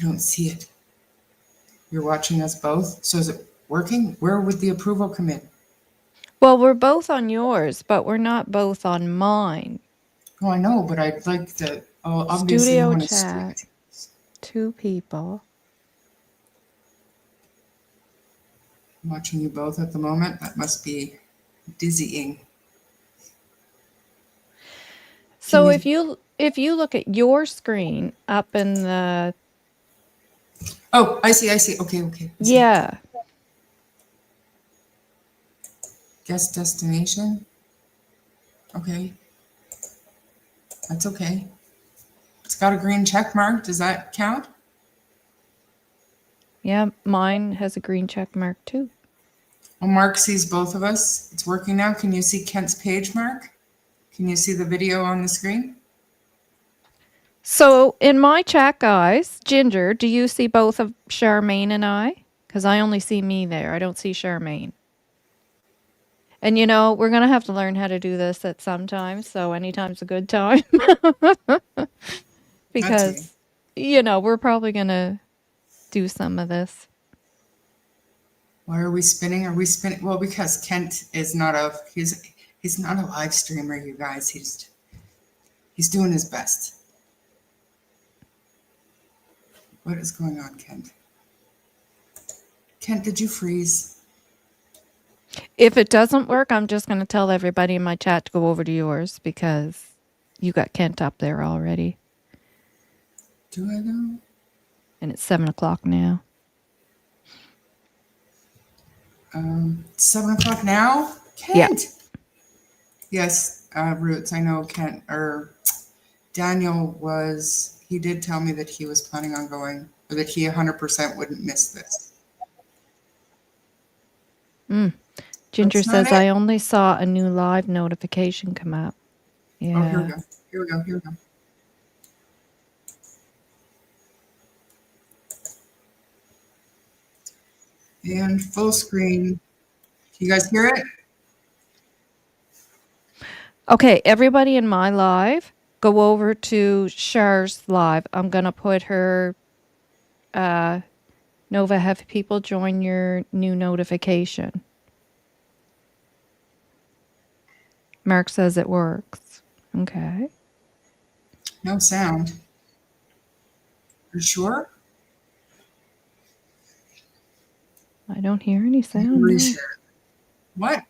don't see it. You're watching us both? So is it working? Where would the approval come in? Well, we're both on yours, but we're not both on mine. Oh, I know, but I'd like to. Oh, obviously, Studio you want to chat. stream. 2 people. I'm watching you both at the moment. That must be dizzying. So if you look at your screen up in the Oh, I see. Okay. yeah. Guest destination. Okay. That's okay. It's got a green check mark. Does that count? Yeah, mine has a green check mark too. Well, Mark sees both of us. It's working now. Can you see Kent's page, Mark? Can you see the video on the screen? So in my chat, guys, Ginger, do you see both of Charmaine and I? Because I only see me there. I don't see Charmaine. And you know, we're going to have to learn how to do this at some time. So anytime's a good time. Because, you know, we're probably going to do some of this. Why are we spinning? Are we spinning? Well, because Kent is not he's not a live streamer, you guys. He's doing his best. What is going on, Kent? Kent, did you freeze? If it doesn't work, I'm just going to tell everybody in my chat to go over to yours because you got Kent up there already. Do I know? And it's 7 o'clock now. 7 o'clock now? Kent! Yeah. Yes, Roots, I know Kent, or Daniel he did tell me that he was planning on going, or that he 100% wouldn't miss this. Ginger says, I only saw a new live notification come up. Yeah. Oh, here we go. And full screen. Can you guys hear it? Okay, everybody in my live, go over to Shar's live. I'm going to put her, Novah, have people join your new notification. Mark says it works. Okay. No sound. Are you sure? I don't hear any sound. No. What?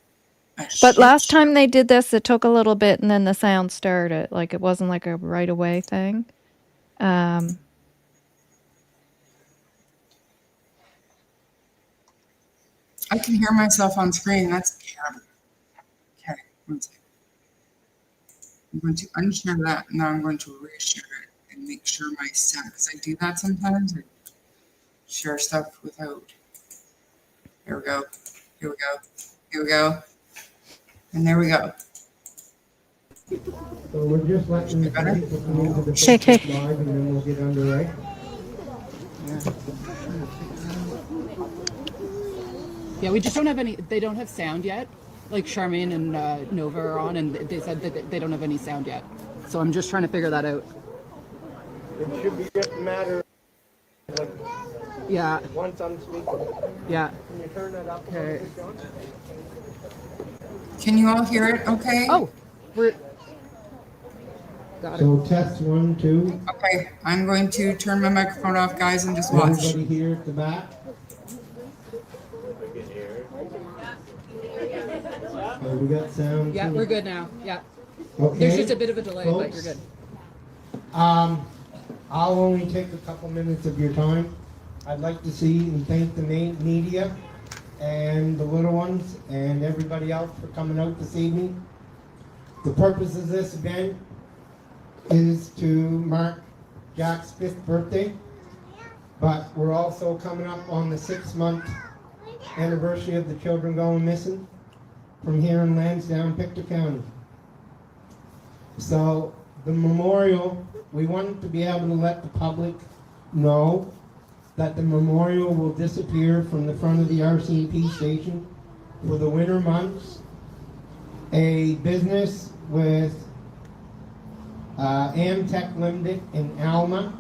But last time they did this, it took a little bit and then the sound started. Like it wasn't like a right away thing. I can hear myself on screen. That's terrible. Okay, one second. I'm going to unshare that. Now I'm going to reshare it and make sure my sound, because I do that sometimes. I share stuff without. Here we go. And there we go. So we're just letting the people come into the Shake. live and then we'll get underway. Yeah, we just don't have any, they don't have sound yet. Like Charmaine and Novah are on and they said that they don't have any sound yet. So I'm just trying to figure that out. It should be just a matter of like, yeah. Once I'm speaking. Yeah. Can you turn that up? Okay. Can you all hear it okay? Oh, got it. So test 1, 2. Okay, I'm going to turn my microphone off, guys, and just watch. Everybody here at the back? Oh, we got sound. Yeah, we're good now. Yeah. Okay. There's just a bit of a delay, folks, but you're good. I'll only take a couple minutes of your time. I'd like to see and thank the media and the little ones and everybody else for coming out this evening. The purpose of this event is to mark Jack's 5th birthday, but we're also coming up on the 6-month anniversary of the children going missing from here in Lansdowne, Pictou County. So the memorial, we wanted to be able to let the public know that the memorial will disappear from the front of the RCMP station for the winter months. A business with Amtech Limited in Alma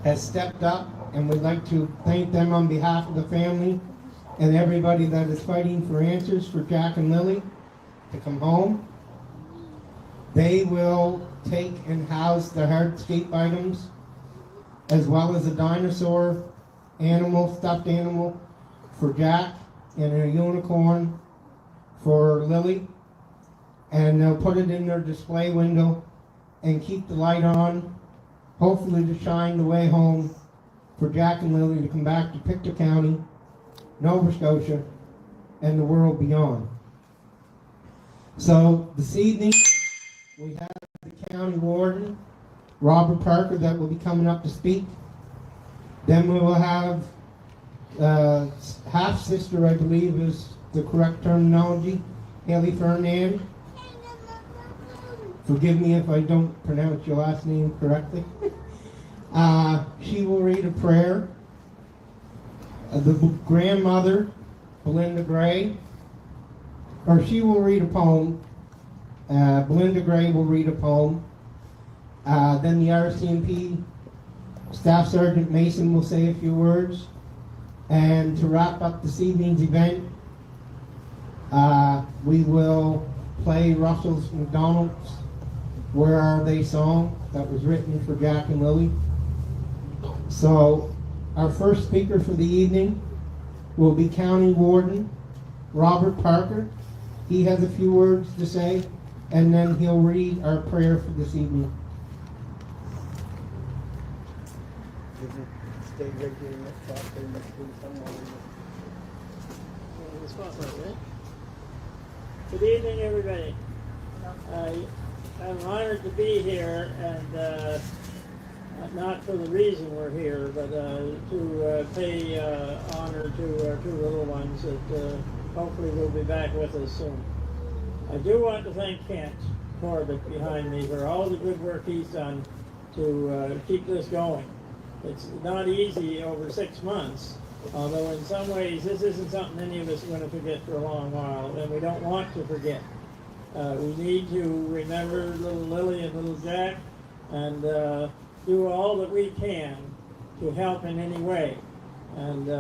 has stepped up, and we'd like to thank them on behalf of the family and everybody that is fighting for answers for Jack and Lily to come home. They will take and house the hardscape items, as well as a dinosaur animal, stuffed animal for Jack, and a unicorn for Lily. And they'll put it in their display window and keep the light on, hopefully to shine the way home for Jack and Lily to come back to Pictou County, Nova Scotia, and the world beyond. So this evening, we have the county warden, Robert Parker, that will be coming up to speak. Then we will have half-sister, I believe is the correct terminology, Haley Fernand. Forgive me if I don't pronounce your last name correctly. She will read a prayer. The grandmother, Belinda Gray, or she will read a poem. Belinda Gray will read a poem. Then the RCMP Staff Sergeant Mason will say a few words. And to wrap up this evening's event, we will play Russell McDonald's Where Are They song that was written for Jack and Lily. So our first speaker for the evening will be County Warden Robert Parker. He has a few words to say, and then he'll read our prayer for this evening. Good evening, everybody. I'm honored to be here, and not for the reason we're here, but to pay honor to our two little ones that hopefully will be back with us soon. I do want to thank Kent Corbett behind me for all the good work he's done to keep this going. It's not easy over 6 months, although in some ways this isn't something any of us are going to forget for a long while, and we don't want to forget. We need to remember little Lily and little Jack, and do all that we can to help in any way. And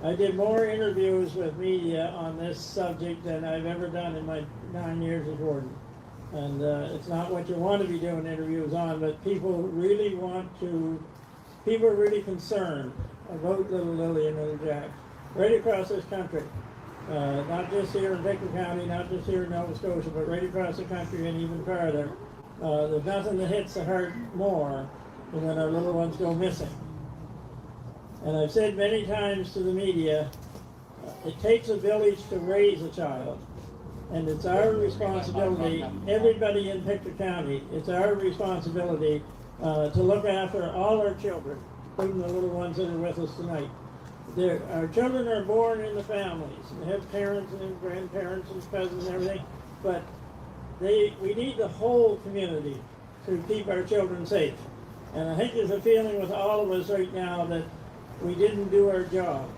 I did more interviews with media on this subject than I've ever done in my 9 years as warden. And it's not what you want to be doing interviews on, but people are really concerned about little Lily and little Jack right across this country. Not just here in Pictou County, not just here in Nova Scotia, but right across the country and even farther. There's nothing that hits the heart more than when our little ones go missing. And I've said many times to the media, it takes a village to raise a child. And it's our responsibility, everybody in Pictou County, it's our responsibility to look after all our children, including the little ones that are with us tonight. Our children are born in the families, and they have parents and grandparents and cousins and everything, but we need the whole community to keep our children safe. And I think there's a feeling with all of us right now that we didn't do our job.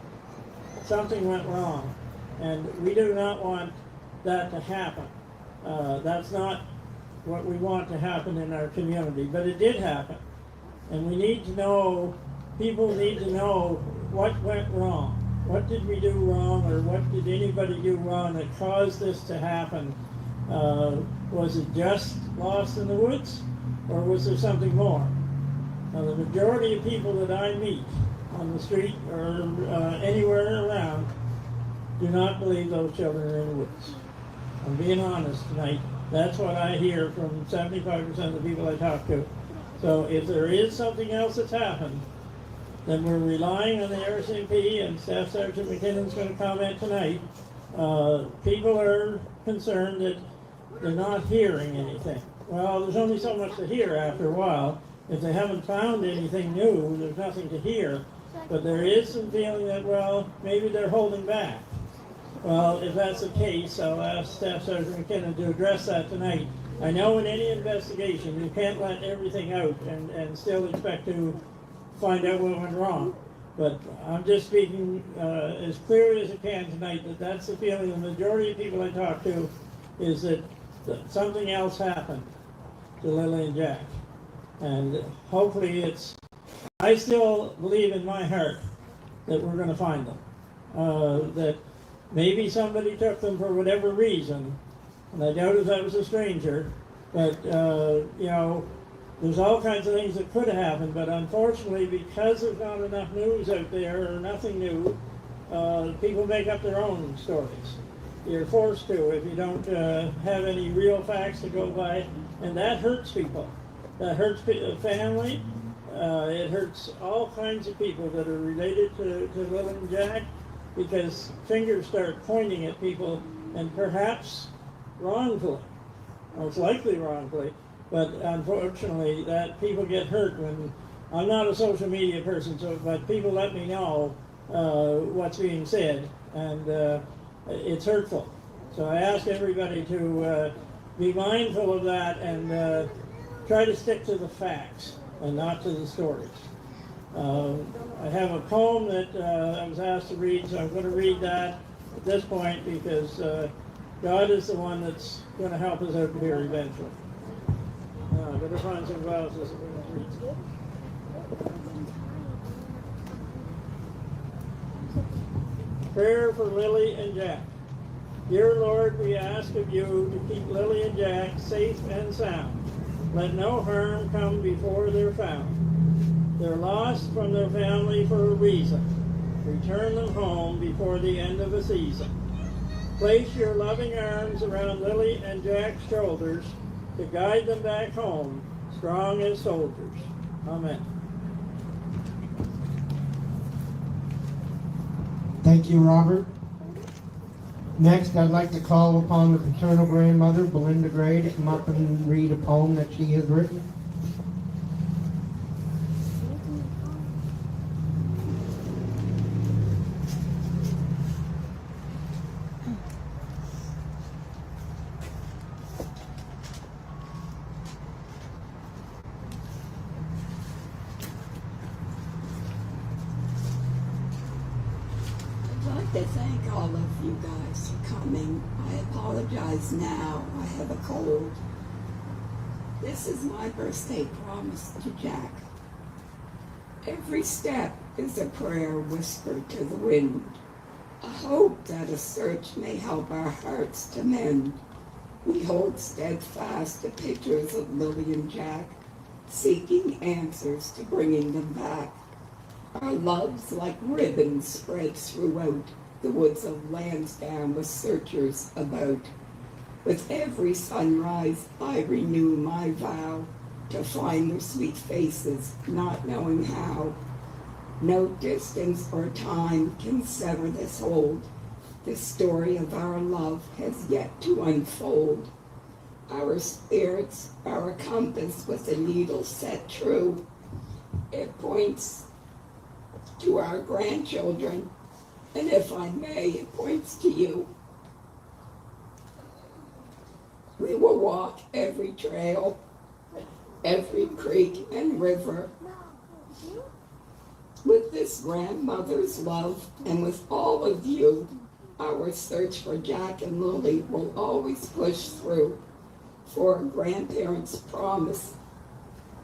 Something went wrong, and we do not want that to happen. That's not what we want to happen in our community, but it did happen. And we need to know, people need to know what went wrong. What did we do wrong, or what did anybody do wrong that caused this to happen? Was it just lost in the woods, or was there something more? Now, the majority of people that I meet on the street or anywhere around do not believe those children are in the woods. I'm being honest tonight. That's what I hear from 75% of the people I talk to. So if there is something else that's happened, then we're relying on the RCMP, and Staff Sergeant McKinnon's going to comment tonight. People are concerned that they're not hearing anything. Well, there's only so much to hear after a while. If they haven't found anything new, there's nothing to hear. But there is some feeling that, well, maybe they're holding back. Well, if that's the case, I'll ask Staff Sergeant McKinnon to address that tonight. I know in any investigation, you can't let everything out and still expect to find out what went wrong. But I'm just speaking as clearly as I can tonight that that's the feeling the majority of people I talk to is that something else happened to Lily and Jack. And hopefully it's I still believe in my heart that we're going to find them. That maybe somebody took them for whatever reason, and I doubt if that was a stranger, but, you know, there's all kinds of things that could have happened, but unfortunately, because there's not enough news out there, or nothing new, people make up their own stories. You're forced to if you don't have any real facts to go by, and that hurts people. That hurts family. It hurts all kinds of people that are related to Lilly&Jack, because fingers start pointing at people, and perhaps wrongfully, most likely wrongfully, but unfortunately that people get hurt when, I'm not a social media person, but people let me know what's being said, and it's hurtful. So I ask everybody to be mindful of that and try to stick to the facts and not to the stories. I have a poem that I was asked to read, so I'm going to read that at this point, because God is the one that's going to help us out here eventually. I better find some glasses that we can read. Prayer for Lilly&Jack. Dear Lord, we ask of you to keep Lilly&Jack safe and sound. Let no harm come before they're found. They're lost from their family for a reason. Return them home before the end of the season. Place your loving arms around Lilly&Jack's shoulders to guide them back home, strong as soldiers. Amen. Thank you, Robert. Next, I'd like to call upon the paternal grandmother, Belinda Gray, to come up and read a poem that she has written. I'd like to thank all of you guys for coming. I apologize now. I have a cold. This is my birthday promise to Jack. Every step is a prayer whispered to the wind, a hope that a search may help our hearts to mend. We hold steadfast the pictures of Lilly&Jack, seeking answers to bringing them back. Our loves like ribbons spread throughout the woods of Lansdowne with searchers about. With every sunrise I renew my vow to find their sweet faces, not knowing how. No distance or time can sever this hold. The story of our love has yet to unfold. Our spirits are a compass with a needle set true. It points to our grandchildren, and if I may, it points to you. We will walk every trail, every creek and river, with this grandmother's love, and with all of you, our search for Jack and Lily will always push through, for a grandparent's promise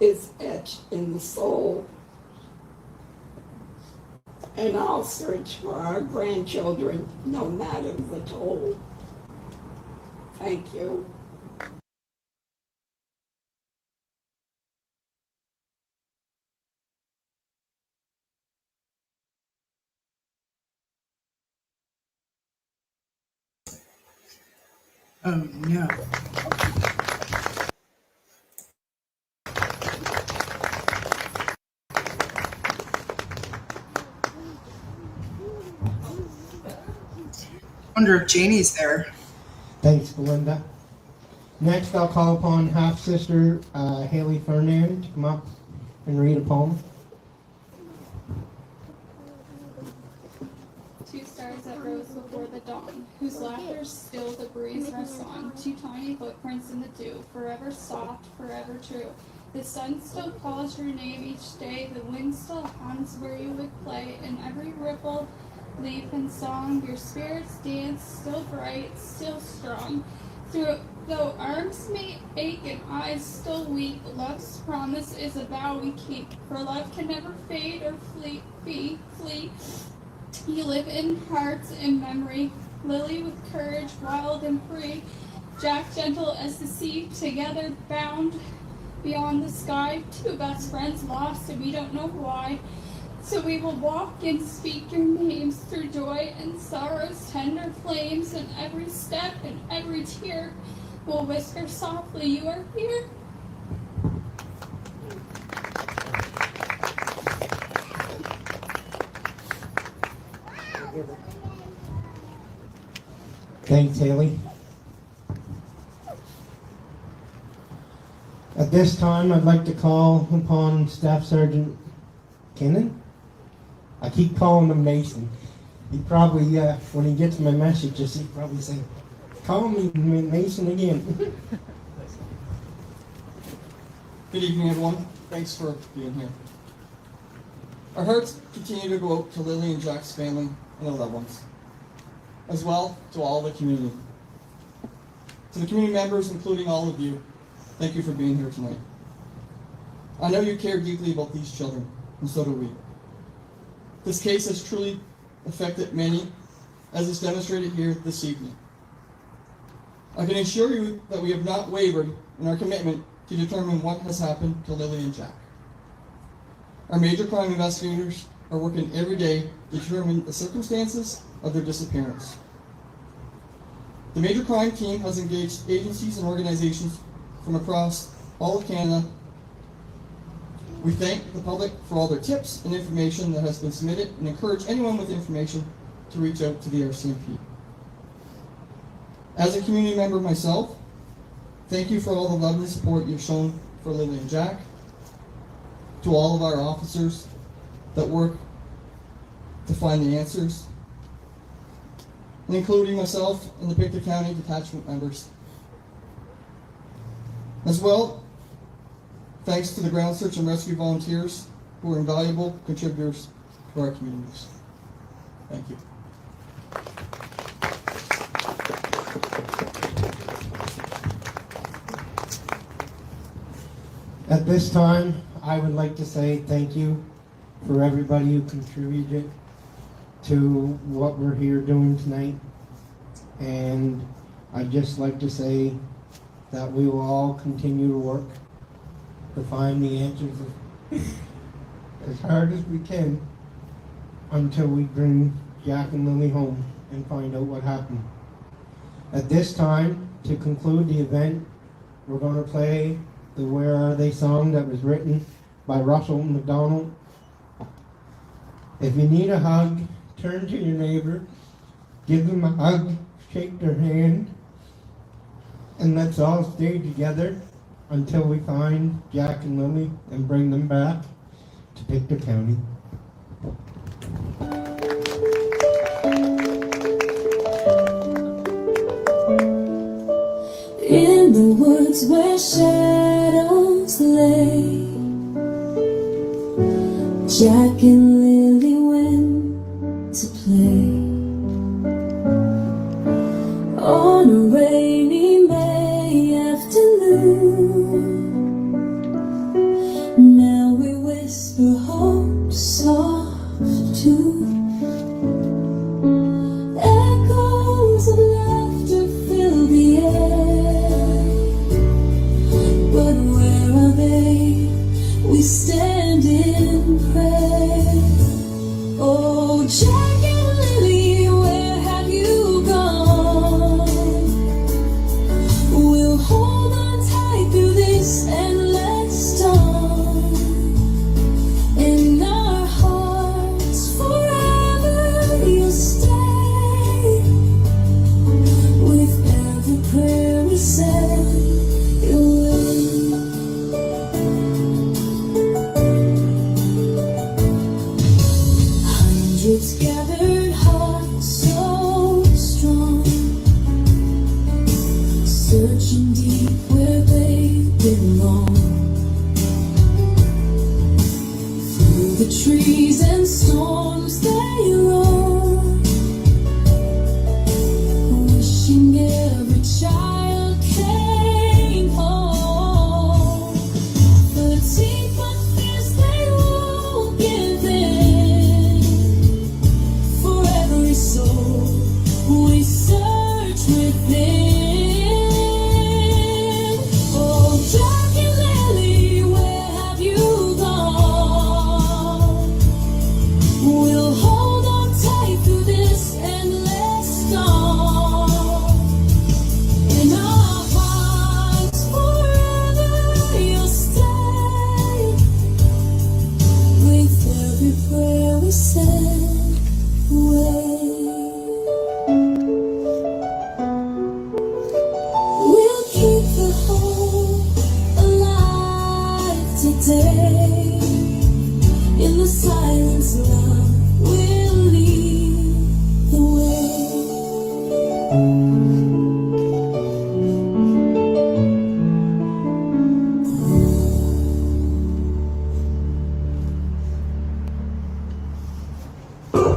is etched in the soul. And I'll search for our grandchildren, no matter the toll. Thank you. Oh no. Wonder if Janie's there. Thanks, Belinda. Next, I'll call upon half-sister Haley Fernand to come up and read a poem. Two stars that rose before the dawn, whose laughter still the breeze rests on. Two tiny footprints in the dew, forever soft, forever true. The sun still calls your name each day, the wind still hums where you would play. In every ripple, leaf and song, your spirits dance, still bright, still strong. Through Though arms may ache and eyes still weak, love's promise is a vow we keep. For love can never fade or flee. You live in hearts and memory, Lily with courage, wild and free, Jack gentle as the sea, together bound beyond the sky. Two best friends lost and we don't know why. So we will walk and speak your names through joy and sorrow's tender flames, and every step and every tear will whisper softly, you are here. Thanks, Haley. At this time, I'd like to call upon Staff Sergeant Kinnan. I keep calling him Mason. He probably, when he gets my messages, he probably say, call me Mason again. Good evening, everyone. Thanks for being here. Our hearts continue to go out to Lily and Jack's family and their loved ones, as well to all the community. To the community members, including all of you, thank you for being here tonight. I know you care deeply about these children, and so do we. This case has truly affected many, as is demonstrated here this evening. I can assure you that we have not wavered in our commitment to determine what has happened to Lily and Jack. Our major crime investigators are working every day to determine the circumstances of their disappearance. The major crime team has engaged agencies and organizations from across all of Canada. We thank the public for all their tips and information that has been submitted and encourage anyone with information to reach out to the RCMP. As a community member myself, thank you for all the love and support you've shown for Lily and Jack. To all of our officers that work to find the answers, including myself and the Pictou County detachment members. As well, thanks to the ground search and rescue volunteers who are invaluable contributors to our communities. Thank you. At this time, I would like to say thank you for everybody who contributed to what we're here doing tonight. And I'd just like to say that we will all continue to work to find the answers as hard as we can until we bring Jack and Lily home and find out what happened. At this time, to conclude the event, we're going to play the Where Are They song that was written by Russell McDonald. If you need a hug, turn to your neighbor, give them a hug, shake their hand, and let's all stay together until we find Jack and Lily and bring them back to Pictou County. In the woods where shadows lay, Jack and Lily went to play. On a rainy May afternoon, now we whisper hope soft too. Echoes of laughter fill the air, but where are they? We stand in prayer. Oh, Jack and Lily, where have you gone? We'll hold on tight through this endless storm. In our hearts forever you'll stay. With every prayer we say, you will. Hundreds gathered, hearts so strong, searching deep where they belong. Through the trees and storms they roam, wishing every child can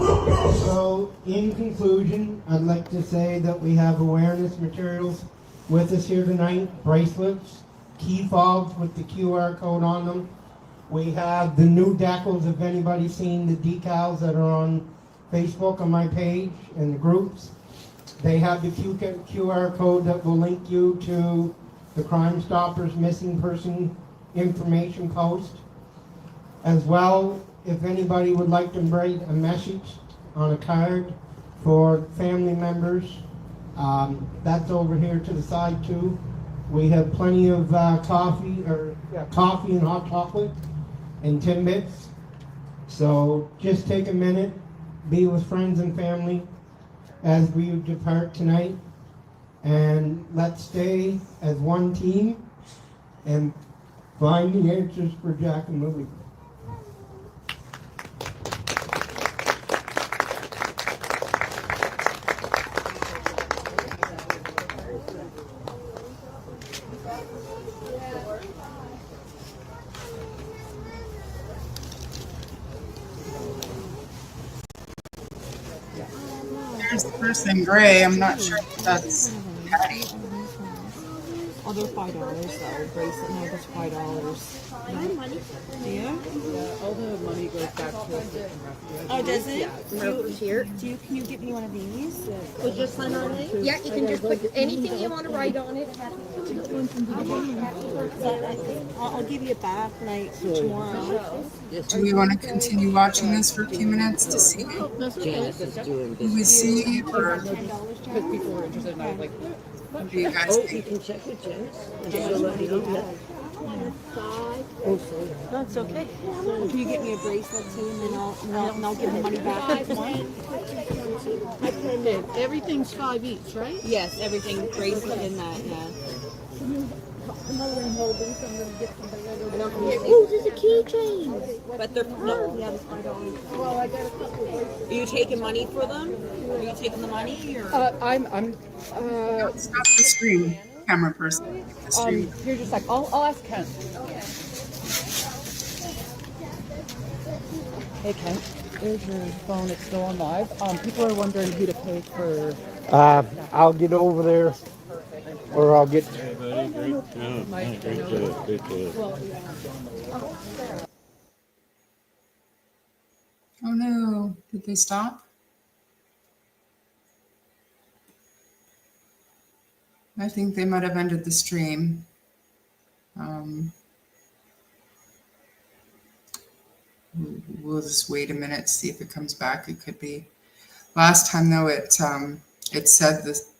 So, in conclusion, I'd like to say that we have awareness materials with us here tonight, bracelets, key fobs with the QR code on them. We have the new decals, if anybody's seen the decals that are on Facebook on my page and the groups. They have the QR code that will link you to the Crime Stoppers missing person information post. As well, if anybody would like to write a message on a card for family members, that's over here to the side too. We have plenty of coffee and hot chocolate and Timbits. So just take a minute, be with friends and family as we depart tonight, and let's stay as one team and find the answers for Jack and Lily. There's the person in gray. I'm not sure if that's Patty. Oh, they're $5 though. Bracelet, no, that's $5. Yeah? All the money goes back to the Oh, does it? Here. Can you get me one of these? Would you sign on it? Yeah, you can just put anything you want to write on it. I'll give you it back when I tomorrow. Do we want to continue watching this for a few minutes to see who we see, or because people were interested in like what do you guys You think? can check with James. And she'll let me know. No, it's okay. Can you get me a bracelet too, and then I'll give the money back tomorrow? Everything's 5 each, right? Yes, everything bracelet and that. Yeah. Oh, there's a keychain. But they're no. Yeah, it's $5. Well, I got a couple of Are you taking money for them? Are you taking the money or? I'm Stop the screen, camera person. The stream. here just like I'll ask Ken. Hey Ken, there's your phone, it's still on live. People are wondering who to pay for. I'll get over there, or I'll get. Hey, buddy. Great job. Great job. Oh no, did they stop? I think they might have ended the stream. We'll just wait a minute to see if it comes back. It could be. Last time though, it said this.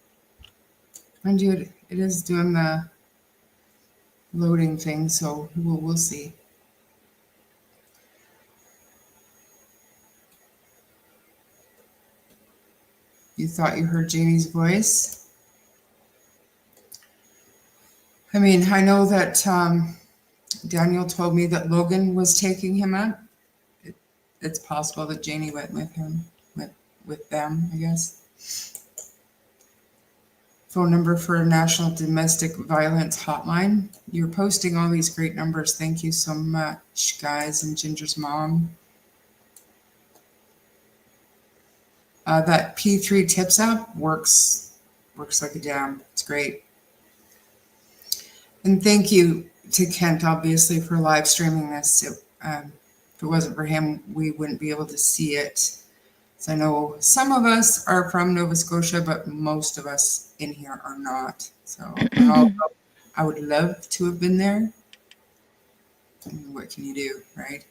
Mind you, it is doing the loading thing, so we'll see. You thought you heard Jamie's voice? I mean, I know that Daniel told me that Logan was taking him up. It's possible that Janie went with him, with them, I guess. Phone number for National Domestic Violence Hotline. You're posting all these great numbers. Thank you so much, guys, and Ginger's mom. That P3 Tips app works like a damn. It's great. And thank you to Kent, obviously, for live streaming this. If it wasn't for him, we wouldn't be able to see it. So I know some of us are from Nova Scotia, but most of us in here are not. So I would love to have been there. I mean, what can you do, right?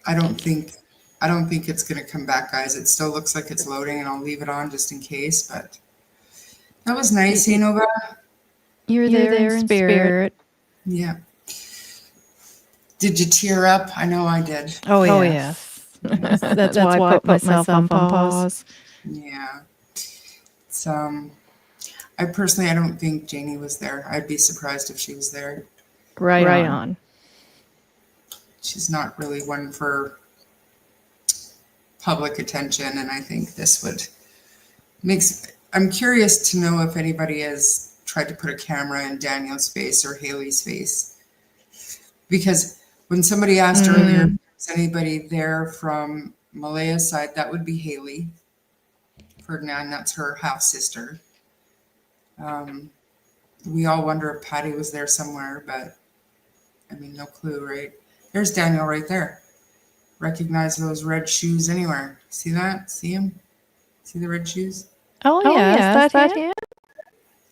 I don't think it's going to come back, guys. It still looks like it's loading, and I'll leave it on just in case. But that was nice, Novah. You're there in spirit. Yeah. Did you tear up? I know I did. Oh, yes. That's why I put myself on pause. Yeah. It's, I don't think Janie was there. I'd be surprised if she was there. Right on. She's not really one for public attention, and I think this would I'm curious to know if anybody has tried to put a camera in Daniel's face or Haley's face. Because when somebody asked earlier, is anybody there from Malaya's side, that would be Haley. Ferdinand, that's her half sister. We all wonder if Patty was there somewhere, but I mean, no clue, right? There's Daniel right there. Recognize those red shoes anywhere. See that? See him? See the red shoes? Oh, yeah. Is that him?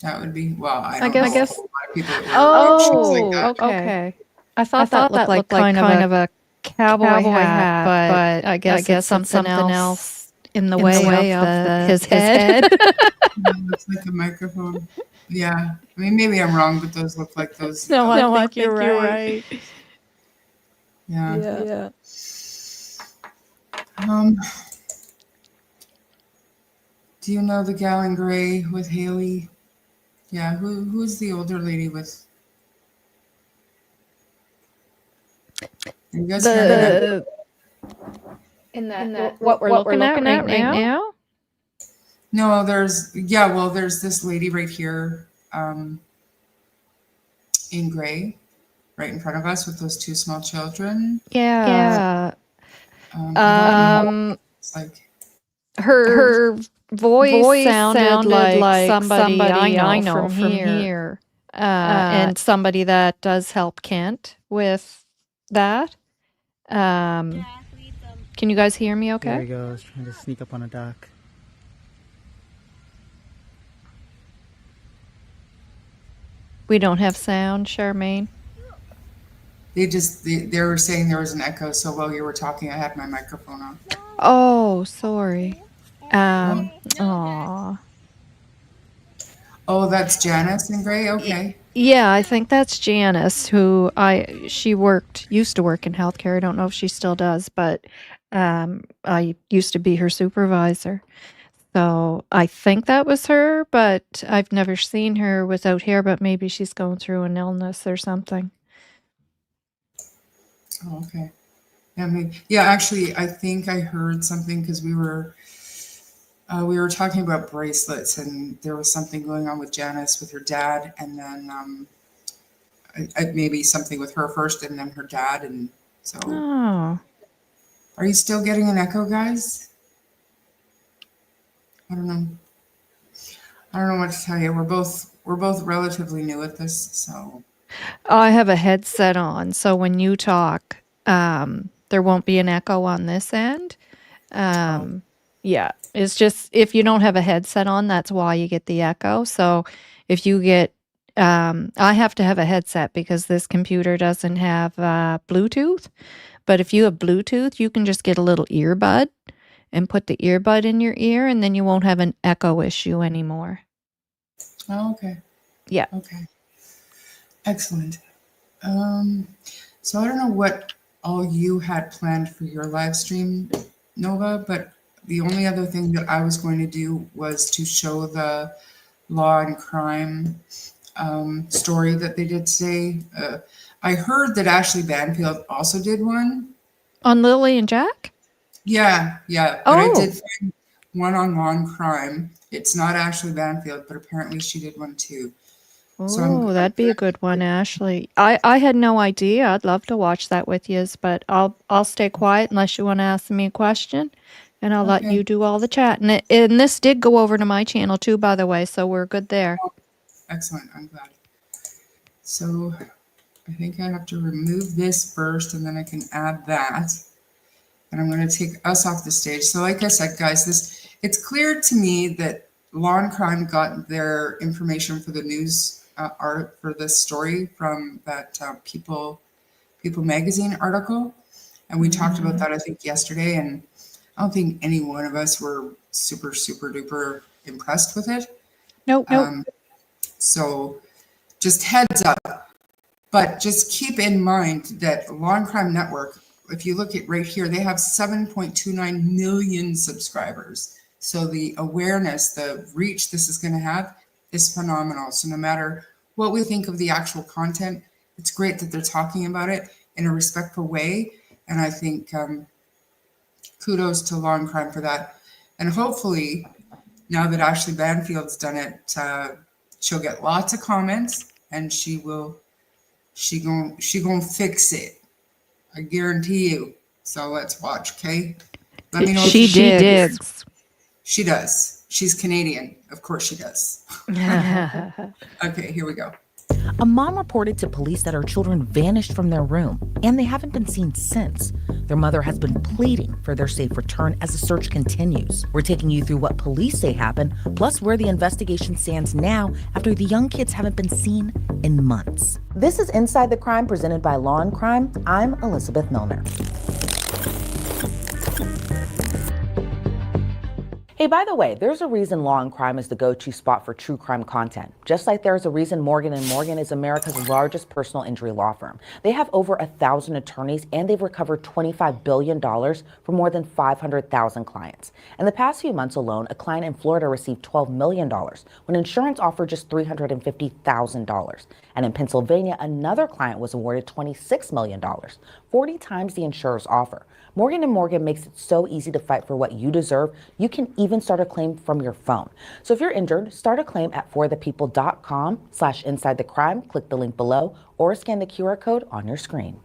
That would be, well, I I don't guess- know a whole lot of people that wear red shoes like that. okay. I thought that looked like kind of a cowboy hat, but I guess it's something else in the way of his head. It looks like a microphone. Yeah. I mean, maybe I'm wrong, but those look like those. No, I think you're right. Yeah. Do you know the gal in gray with Haley? Yeah, who's the older lady with? You guys hear that? In that what we're looking at right now? No, there's this lady right here, in gray, right in front of us with those two small children. Yeah. I don't know. It's like, Her voice sounded like somebody I know from here. And somebody that does help Kent with that. Can you guys hear me okay? There he goes, trying to sneak up on a dock. We don't have sound, Charmaine. they were saying there was an echo, so while you were talking, I had my microphone on. Oh, sorry. Aw. Oh, that's Janice in gray? Okay. Yeah, I think that's Janice, who she used to work in healthcare. I don't know if she still does, but I used to be her supervisor. So I think that was her, but I've never seen her without hair, but maybe she's going through an illness or something. Oh, okay. Yeah, actually, I think I heard something because we were talking about bracelets, and there was something going on with Janice with her dad, and then maybe something with her first, and then her dad, and so. Oh. Are you still getting an echo, guys? I don't know. I don't know what to tell you. We're both relatively new at this, so. I have a headset on, so when you talk, there won't be an echo on this end. Yeah, it's just if you don't have a headset on, that's why you get the echo. So if you get, I have to have a headset because this computer doesn't have Bluetooth. But if you have Bluetooth, you can just get a little earbud and put the earbud in your ear, and then you won't have an echo issue anymore. Oh, okay. Yeah. Okay. Excellent. So I don't know what all you had planned for your live stream, Novah, but the only other thing that I was going to do was to show the law and crime story that they did today. I heard that Ashley Banfield also did one. On Lilly&Jack? Yeah. But I did find one on law and crime. It's not Ashley Banfield, but apparently she did one too. Oh, that'd be a good one, Ashley. I had no idea. I'd love to watch that with you, but I'll stay quiet unless you want to ask me a question, and I'll let you do all the chat. And this did go over to my channel too, by the way, so we're good there. Oh, excellent. I'm glad. So I think I have to remove this first, and then I can add that. And I'm going to take us off the stage. So like I said, guys, it's clear to me that Law and Crime got their information for the news art for this story from that People magazine article. And we talked about that, I think, yesterday. And I don't think any one of us were super, super duper impressed with it. Nope. So just heads up. But just keep in mind that Law and Crime Network, if you look at right here, they have 7.29 million subscribers. So the awareness, the reach this is going to have is phenomenal. So no matter what we think of the actual content, it's great that they're talking about it in a respectful way. And I think kudos to Law and Crime for that. And hopefully, now that Ashley Banfield's done it, she'll get lots of comments, and she gonna fix it. I guarantee you. So let's watch, okay? Let me know She if digs. She does. She's Canadian. Of course she does. Okay, here we go. A mom reported to police that her children vanished from their room, and they haven't been seen since. Their mother has been pleading for their safe return as the search continues. We're taking you through what police say happened, plus where the investigation stands now after the young kids haven't been seen in months. This is Inside the Crime, presented by Law and Crime. I'm Elizabeth Milner. Hey, by the way, there's a reason Law and Crime is the go-to spot for true crime content. Just like there's a reason Morgan & Morgan is America's largest personal injury law firm. They have over 1,000 attorneys, and they've recovered $25 billion for more than 500,000 clients. In the past few months alone, a client in Florida received $12 million when insurance offered just $350,000. And in Pennsylvania, another client was awarded $26 million, 40 times the insurer's offer. Morgan & Morgan makes it so easy to fight for what you deserve. You can even start a claim from your phone. So if you're injured, start a claim at forthepeople.com/insidethecrime. Click the link below or scan the QR code on your screen.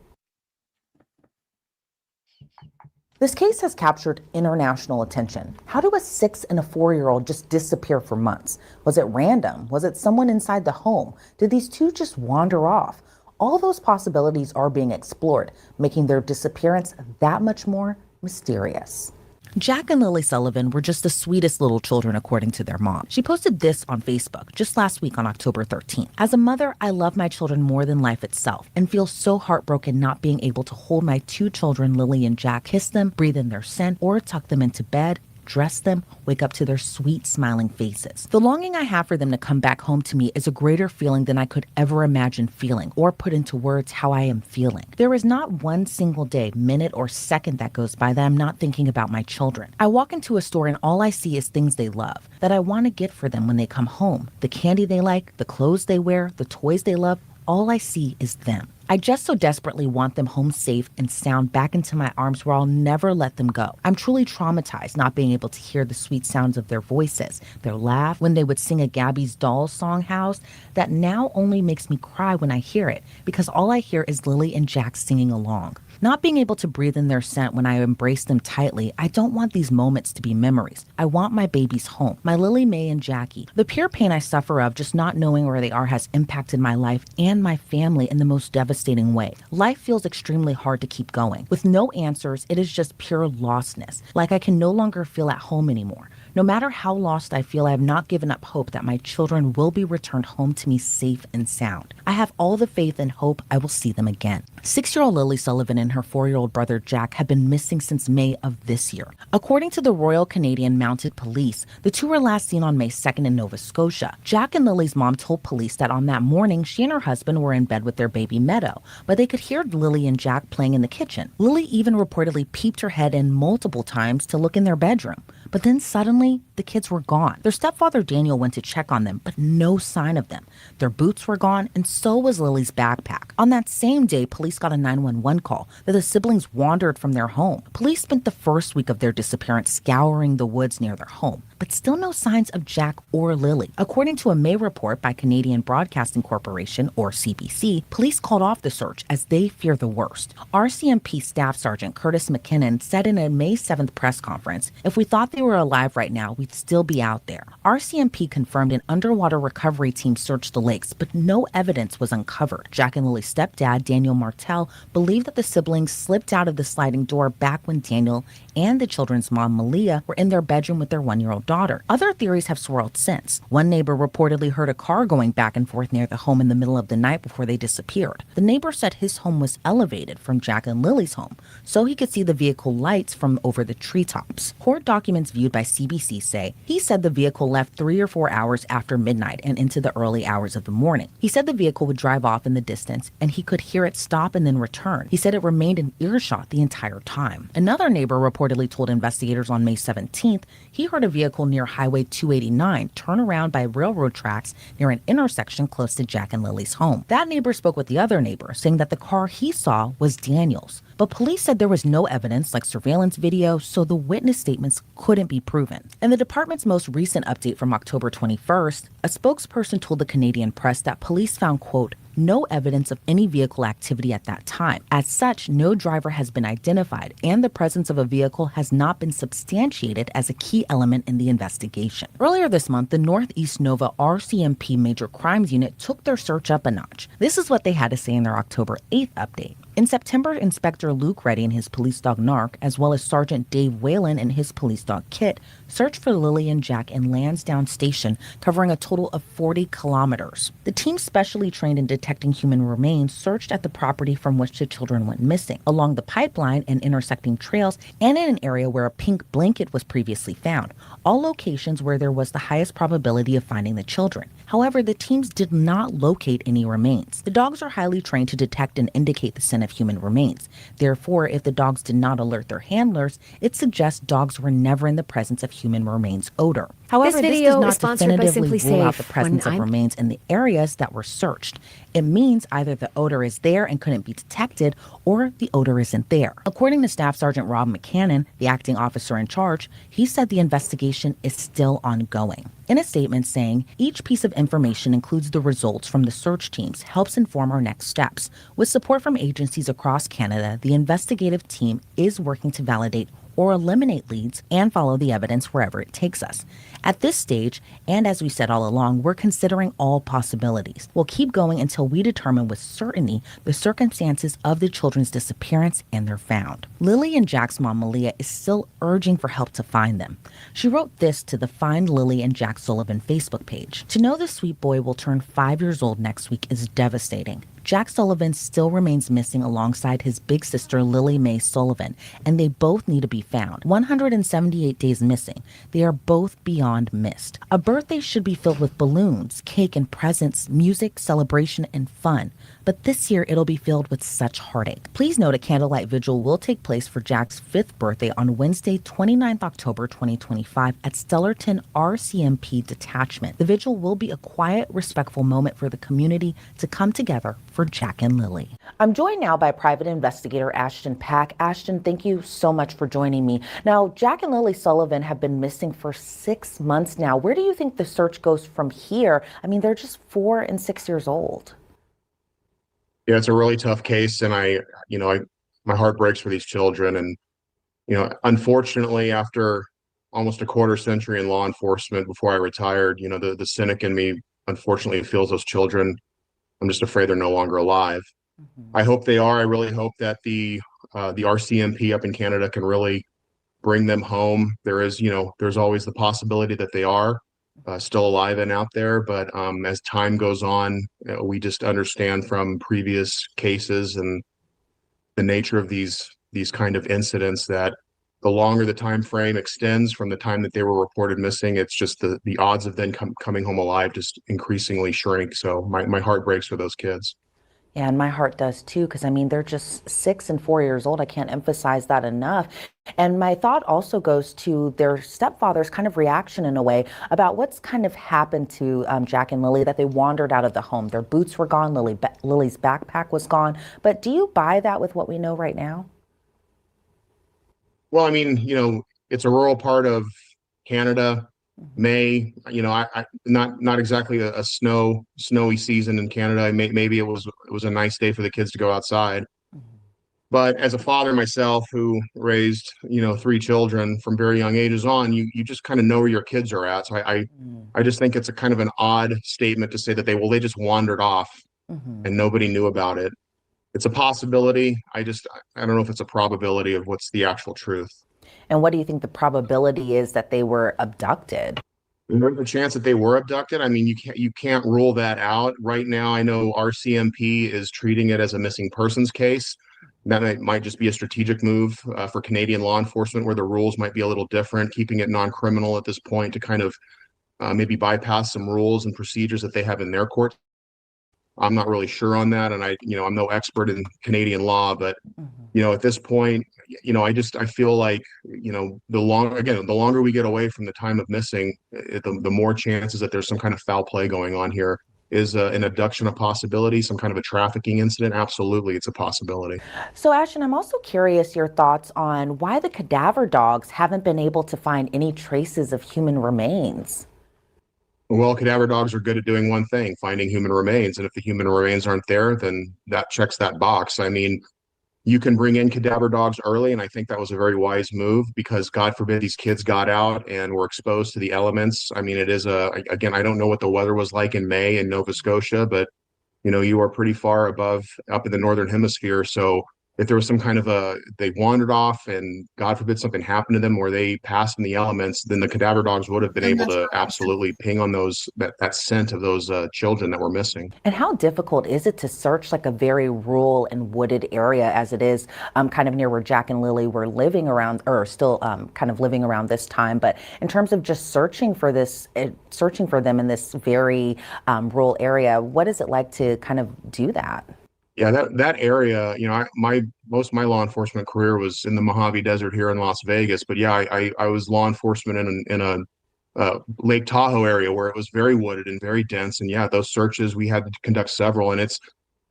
This case has captured international attention. How do a 6- and a 4-year-old just disappear for months? Was it random? Was it someone inside the home? Did these two just wander off? All those possibilities are being explored, making their disappearance that much more mysterious. Jack and Lily Sullivan were just the sweetest little children, according to their mom. She posted this on Facebook just last week on October 13th. As a mother, I love my children more than life itself and feel so heartbroken not being able to hold my 2 children, Lily and Jack, kiss them, breathe in their scent, or tuck them into bed, dress them, wake up to their sweet smiling faces. The longing I have for them to come back home to me is a greater feeling than I could ever imagine feeling or put into words how I am feeling. There is not one single day, minute, or second that goes by that I'm not thinking about my children. I walk into a store and all I see is things they love, that I want to get for them when they come home. The candy they like, the clothes they wear, the toys they love, all I see is them. I just so desperately want them home safe and sound back into my arms where I'll never let them go. I'm truly traumatized not being able to hear the sweet sounds of their voices, their laugh when they would sing a Gabby's Dolls song house that now only makes me cry when I hear it because all I hear is Lily and Jack singing along. Not being able to breathe in their scent when I embrace them tightly, I don't want these moments to be memories. I want my babies home, my Lily, May, and Jackie. The pure pain I suffer of just not knowing where they are has impacted my life and my family in the most devastating way. Life feels extremely hard to keep going. With no answers, it is just pure lostness, like I can no longer feel at home anymore. No matter how lost I feel, I have not given up hope that my children will be returned home to me safe and sound. I have all the faith and hope I will see them again. 6-year-old Lily Sullivan and her 4-year-old brother Jack have been missing since May of this year. According to the Royal Canadian Mounted Police, the two were last seen on May 2nd in Nova Scotia. Jack and Lily's mom told police that on that morning, she and her husband were in bed with their baby Meadow, but they could hear Lily and Jack playing in the kitchen. Lily even reportedly peeped her head in multiple times to look in their bedroom. But then suddenly, the kids were gone. Their stepfather Daniel went to check on them, but no sign of them. Their boots were gone, and so was Lily's backpack. On that same day, police got a 911 call that the siblings wandered from their home. Police spent the first week of their disappearance scouring the woods near their home, but still no signs of Jack or Lily. According to a May report by Canadian Broadcasting Corporation, or CBC, police called off the search as they fear the worst. RCMP Staff Sergeant Curtis McKinnon said in a May 7th press conference, "If we thought they were alive right now, we'd still be out there." RCMP confirmed an underwater recovery team searched the lakes, but no evidence was uncovered. Jack and Lily's stepdad, Daniel Martel, believed that the siblings slipped out of the sliding door back when Daniel and the children's mom, Malia, were in their bedroom with their 1-year-old daughter. Other theories have swirled since. One neighbor reportedly heard a car going back and forth near the home in the middle of the night before they disappeared. The neighbor said his home was elevated from Jack and Lily's home, so he could see the vehicle lights from over the treetops. Court documents viewed by CBC say he said the vehicle left 3 or 4 hours after midnight and into the early hours of the morning. He said the vehicle would drive off in the distance and he could hear it stop and then return. He said it remained in earshot the entire time. Another neighbor reportedly told investigators on May 17th he heard a vehicle near Highway 289 turn around by railroad tracks near an intersection close to Jack and Lily's home. That neighbor spoke with the other neighbor, saying that the car he saw was Daniel's. But police said there was no evidence like surveillance video, so the witness statements couldn't be proven. In the department's most recent update from October 21st, a spokesperson told the Canadian press that police found, quote, no evidence of any vehicle activity at that time. As such, no driver has been identified, and the presence of a vehicle has not been substantiated as a key element in the investigation. Earlier this month, the Northeast Novah RCMP Major Crimes Unit took their search up a notch. This is what they had to say in their October 8th update. In September, Inspector Luke Reddy and his police dog Narc, as well as Sergeant Dave Whalen and his police dog Kit, searched for Lilly&Jack in Lansdowne Station, covering a total of 40 kilometers. The team specially trained in detecting human remains searched at the property from which the children went missing, along the pipeline and intersecting trails, and in an area where a pink blanket was previously found, all locations where there was the highest probability of finding the children. However, the teams did not locate any remains. The dogs are highly trained to detect and indicate the scent of human remains. Therefore, if the dogs did not alert their handlers, it suggests dogs were never in the presence of human remains odor. However, this does not definitively rule out the presence of remains in the areas that were searched. It means either the odor is there and couldn't be detected, or the odor isn't there. According to Staff Sergeant Rob McCannon, the acting officer in charge, he said the investigation is still ongoing. In a statement saying, each piece of information includes the results from the search teams, helps inform our next steps. With support from agencies across Canada, the investigative team is working to validate or eliminate leads and follow the evidence wherever it takes us. At this stage, and as we said all along, we're considering all possibilities. We'll keep going until we determine with certainty the circumstances of the children's disappearance and their found. Lily and Jack's mom, Malia, is still urging for help to find them. She wrote this to the Find Lily and Jack Sullivan Facebook page. To know the sweet boy will turn 5 years old next week is devastating. Jack Sullivan still remains missing alongside his big sister Lily Mae Sullivan, and they both need to be found. 178 days missing. They are both beyond missed. A birthday should be filled with balloons, cake and presents, music, celebration, and fun. But this year it'll be filled with such heartache. Please note a candlelight vigil will take place for Jack's 5th birthday on Wednesday, 29th October 2025 at Stellarton RCMP Detachment. The vigil will be a quiet, respectful moment for the community to come together for Jack and Lily. I'm joined now by private investigator Ashton Pack. Ashton, thank you so much for joining me. Now, Jack and Lily Sullivan have been missing for 6 months now. Where do you think the search goes from here? I mean, they're just 4 and 6 years old. Yeah, it's a really tough case, and my heart breaks for these children. And unfortunately, after almost a quarter century in law enforcement before I retired, the cynic in me unfortunately feels those children. I'm just afraid they're no longer alive. Mm-hmm. I hope they are. I really hope that the RCMP up in Canada can really bring them home. There's always the possibility that they are still alive and out there, but as time goes on, we just understand from previous cases and the nature of these kind of incidents that the longer the time frame extends from the time that they were reported missing, it's just the odds of them coming home alive just increasingly shrink. So my heart breaks for those kids. Yeah, and my heart does too, because I mean, they're just 6 and 4 years old. I can't emphasize that enough. And my thought also goes to their stepfather's kind of reaction in a way about what's kind of happened to Jack and Lily, that they wandered out of the home. Their boots were gone. Lily's backpack was gone. But do you buy that with what we know right now? Well, I mean, it's a rural part of Canada. May, I not exactly a snowy season in Canada. Maybe it was a nice day for the kids to go outside. But as a father myself who raised, 3 children from very young ages on, you just kind of know where your kids are at. So I just think it's a kind of an odd statement to say that they just wandered off and nobody knew about it. It's a possibility. I don't know if it's a probability of what's the actual truth. And what do you think the probability is that they were abducted? There's a chance that they were abducted. I mean, you can't rule that out. Right now, I know RCMP is treating it as a missing persons case. That might just be a strategic move for Canadian law enforcement, where the rules might be a little different, keeping it non-criminal at this point to kind of maybe bypass some rules and procedures that they have in their court. I'm not really sure on that, and I'm no expert in Canadian law, but at this point, I feel like the longer we get away from the time of missing, the more chances that there's some kind of foul play going on here Is an abduction a possibility? Some kind of a trafficking incident? Absolutely, it's a possibility. So, Ashton, I'm also curious your thoughts on why the cadaver dogs haven't been able to find any traces of human remains. Well, cadaver dogs are good at doing one thing, finding human remains. And if the human remains aren't there, then that checks that box. I mean, you can bring in cadaver dogs early, and I think that was a very wise move because God forbid these kids got out and were exposed to the elements. I mean, it is again, I don't know what the weather was like in May in Nova Scotia, but you are pretty far above up in the northern hemisphere. So if there was some kind of they wandered off and God forbid something happened to them or they passed in the elements, then the cadaver dogs would have been And able that's to what I said. absolutely ping on that scent of those children that were missing. And how difficult is it to search like a very rural and wooded area as it is kind of near where Jack and Lily were living around or still kind of living around this time? But in terms of just searching for them in this very rural area, what is it like to kind of do that? Yeah, that area, most of my law enforcement career was in the Mojave Desert here in Las Vegas. But yeah, I was law enforcement in a Lake Tahoe area where it was very wooded and very dense. And yeah, those searches we had to conduct several, and it's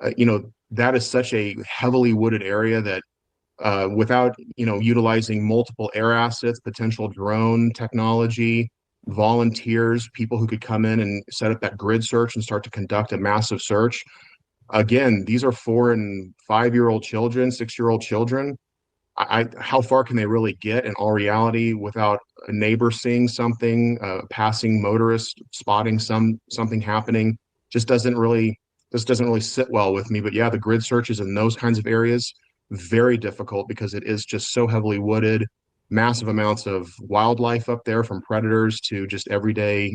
that is such a heavily wooded area that without utilizing multiple air assets, potential drone technology, volunteers, people who could come in and set up that grid search and start to conduct a massive search. Again, these are 4 and 5-year-old children, 6-year-old children. How far can they really get in all reality without a neighbor seeing something, passing motorist spotting something happening? Just doesn't really sit well with me. But yeah, the grid searches in those kinds of areas, very difficult because it is just so heavily wooded, massive amounts of wildlife up there from predators to just everyday,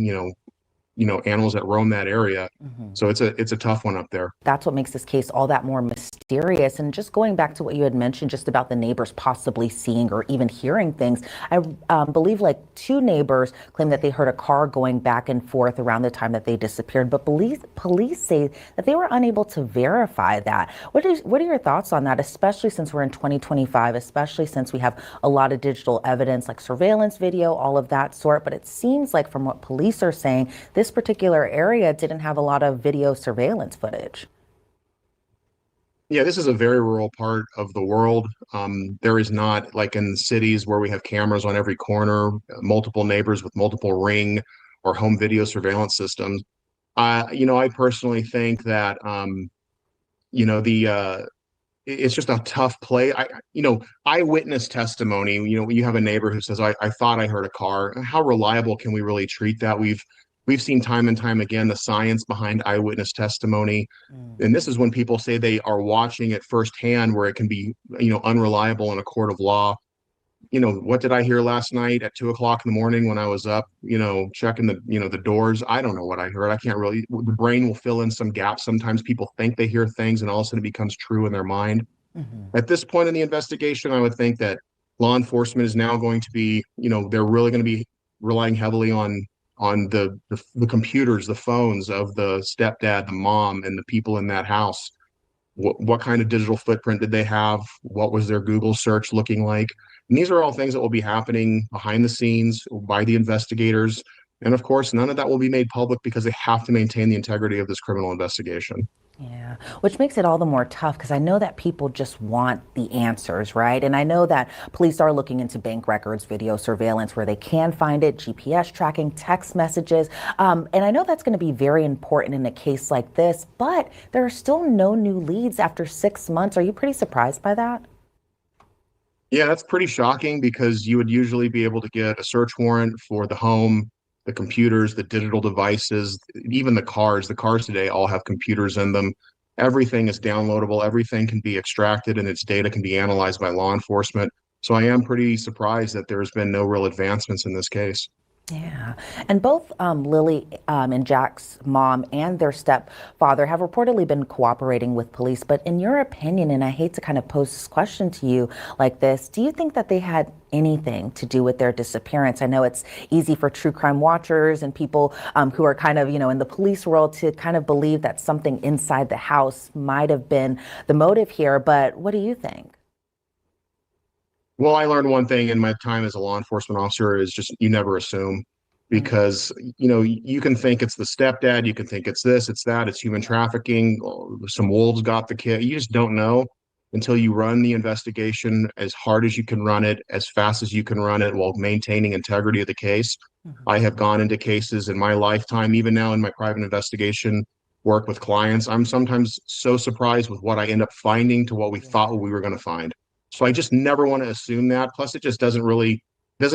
animals that roam that area. So it's a tough one up there. That's what makes this case all that more mysterious. And just going back to what you had mentioned just about the neighbors possibly seeing or even hearing things, I believe like 2 neighbors claim that they heard a car going back and forth around the time that they disappeared, but police say that they were unable to verify that. What are your thoughts on that, especially since we're in 2025, especially since we have a lot of digital evidence like surveillance video, all of that sort, but it seems like from what police are saying, this particular area didn't have a lot of video surveillance footage. Yeah, this is a very rural part of the world. There is not like in cities where we have cameras on every corner, multiple neighbors with multiple Ring or home video surveillance systems. I personally think that it's just a tough play. Eyewitness testimony. You have a neighbor who says, "I thought I heard a car." How reliable can we really treat that? We've seen time and time again the science behind eyewitness testimony. And this is when people say they are watching it firsthand where it can be, unreliable in a court of law. What did I hear last night at 2 o'clock in the morning when I was up, checking the doors? I don't know what I heard. I can't really, the brain will fill in some gaps. Sometimes people think they hear things and all of a sudden it becomes true in their mind. At this point in the investigation, I would think that law enforcement is now going to be, they're really going to be relying heavily on the computers, the phones of the stepdad, the mom, and the people in that house. What kind of digital footprint did they have? What was their Google search looking like? And these are all things that will be happening behind the scenes by the investigators. And of course, none of that will be made public because they have to maintain the integrity of this criminal investigation. Yeah, which makes it all the more tough because I know that people just want the answers, right? And I know that police are looking into bank records, video surveillance where they can find it, GPS tracking, text messages. And I know that's going to be very important in a case like this, but there are still no new leads after 6 months. Are you pretty surprised by that? Yeah, that's pretty shocking because you would usually be able to get a search warrant for the home, the computers, the digital devices, even the cars. The cars today all have computers in them. Everything is downloadable. Everything can be extracted and its data can be analyzed by law enforcement. So I am pretty surprised that there's been no real advancements in this case. Yeah, and both Lily and Jack's mom and their stepfather have reportedly been cooperating with police. But in your opinion, and I hate to kind of pose this question to you like this, do you think that they had anything to do with their disappearance? I know it's easy for true crime watchers and people who are kind of, in the police world to kind of believe that something inside the house might have been the motive here. But what do you think? Well, I learned one thing in my time as a law enforcement officer is just you never assume. because you can think it's the stepdad, you can think it's this, it's that, it's human trafficking, some wolves got the kid. You just don't know until you run the investigation as hard as you can run it, as fast as you can run it, while maintaining integrity of the case. I have gone into cases in my lifetime, even now in my private investigation work with clients. I'm sometimes so surprised with what I end up finding to what we thought we were going to find. So I just never want to assume that. Plus, it just doesn't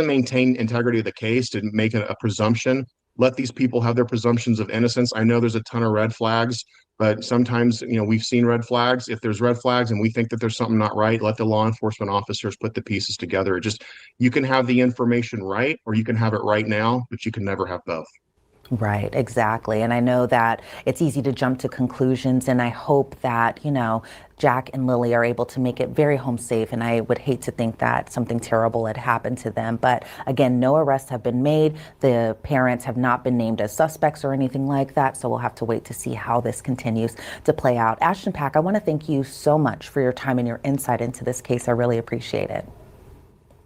maintain integrity of the case to make a presumption. Let these people have their presumptions of innocence. I know there's a ton of red flags, but sometimes, we've seen red flags. If there's red flags and we think that there's something not right, let the law enforcement officers put the pieces together. You can have the information right, or you can have it right now, but you can never have both. Right, exactly. And I know that it's easy to jump to conclusions, and I hope that, Jack and Lily are able to make it very home safe. And I would hate to think that something terrible had happened to them. But again, no arrests have been made. The parents have not been named as suspects or anything like that. So we'll have to wait to see how this continues to play out. Ashton Pack, I want to thank you so much for your time and your insight into this case. I really appreciate it.